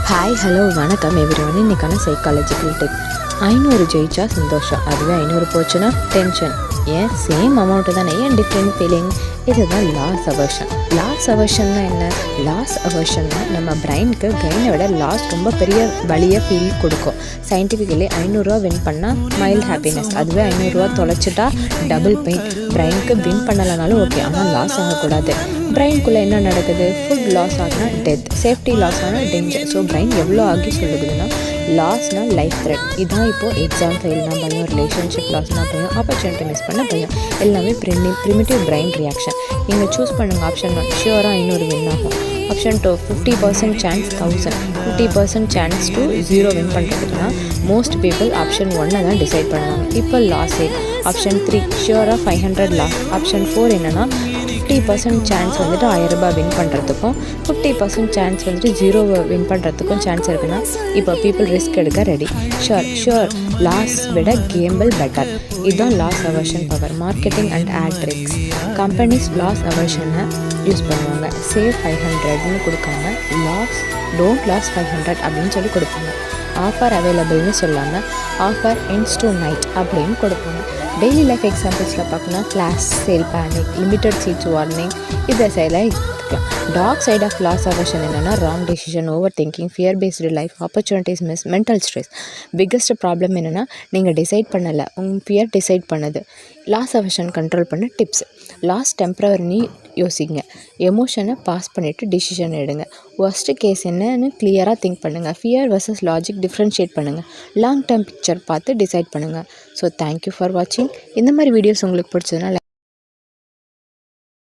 Hi hello வணக்கம் everyone. இன்றைக்கான psychological tip. 500 ஜெயிச்சா சந்தோஷம், அதுவே 500 போச்சுன்னா டென்ஷன். ஏன் சேம் அமௌண்ட்டு தானே, ஏன் டிஃப்ரெண்ட் ஃபீலிங்? இதுதான் லாஸ் அவர்ஷன். லாஸ் அவர்ஷன்னா என்ன? லாஸ் அவர்ஷன்னா நம்ம பிரெயினுக்கு கெயினை விட லாஸ் ரொம்ப பெரிய வலியை ஃபீல் கொடுக்கும். சயின்டிஃபிக்கலி 500 வின் பண்ணால் மைல்ட் ஹாப்பினஸ், அதுவே 500 தொலைச்சிட்டா டபுள் பெயின். பிரெயினுக்கு வின் பண்ணலைனாலும் ஓகே, ஆனால் லாஸ் ஆகக்கூடாது. பிரெயின்குள்ளே என்ன நடக்குது? ஃபுட் லாஸ் ஆகினா டெத், சேஃப்டி லாஸ் ஆனால் டேஞ்சர். ஸோ பிரெயின் எவ்வளோ ஆகி சொல்லுதுன்னா லாஸ்னால் லைஃப் த்ரெட். இதுதான் இப்போது எக்ஸாம் ஃபெயில்னா பயம், ரிலேஷன்ஷிப் லாஸ்னா பயம், ஆப்பர்ச்சுனிட்டி மிஸ் பண்ண பயம். எல்லாமே ப்ரிமிட்டிவ் பிரெயின் ரியாக்ஷன். நீங்கள் சூஸ் பண்ணுங்கள். ஆப்ஷன் 1 ஷியோராக 500 வின் ஆகும். Option 2 50% chance 1000, 50% chance to 0 win பண்ணுறதுக்குன்னா மோஸ்ட் பீப்புள் ஆப்ஷன் 1 தான் டிசைட் பண்ணுவாங்க. இப்போ லாஸே. ஆப்ஷன் 3 ஷியோராக 500 லாஸ். ஆப்ஷன் 4 என்னென்னா 50% சான்ஸ் வந்துட்டு 1000 ரூபாய் வின் பண்ணுறதுக்கும் 50% சான்ஸ் வந்துட்டு 0 வின் பண்ணுறதுக்கும் சான்ஸ் இருக்குன்னா இப்போ பீப்புள் ரிஸ்க் எடுக்க ரெடி. ஷுர் லாஸ் விட கேம்பிள் பெட்டர். இதுதான் loss aversion power. Marketing and ad tricks. Companies loss அவர்ஷனை யூஸ் பண்ணுவாங்க. சேவ் 500ன்னு கொடுக்காம டோன்ட் லாஸ் 500 அப்படின்னு சொல்லி கொடுப்பாங்க. ஆஃபர் அவைலபிள்னு சொல்லாமல் ஆஃபர் எண்ட்ஸ் டு நைட் அப்படின்னு கொடுப்பாங்க. டெய்லி லைஃப் எக்ஸாம்பிள்ஸில் பார்க்கணும். Flash sale, panic, limited seats warning, இதை செயலாக இருக்கலாம். Dark side of loss aversion என்னென்னா wrong decision, over thinking, fear based life, opportunities miss, mental stress. Biggest problem என்னென்னா நீங்கள் டிசைட் பண்ணலை, உங்கள் ஃபியர் டிசைட் பண்ணுது. லாஸ் அவர்ஷன் கண்ட்ரோல் பண்ண டிப்ஸ். லாஸ் டெம்ப்ரவரின்னு யோசிங்க. எமோஷனை பாஸ் பண்ணிவிட்டு டிசிஷன் எடுங்க. ஒர்ஸ்ட் கேஸ் என்னன்னு கிளியராக திங்க் பண்ணுங்கள். ஃபியர் வர்சஸ் லாஜிக் டிஃப்ரென்ஷியேட் பண்ணுங்கள். லாங் டேர்ம் பிக்சர் பார்த்து டிசைட் பண்ணுங்கள். ஸோ தேங்க்யூ ஃபார் வாட்சிங். இந்த மாதிரி வீடியோஸ் உங்களுக்கு பிடிச்சதுன்னா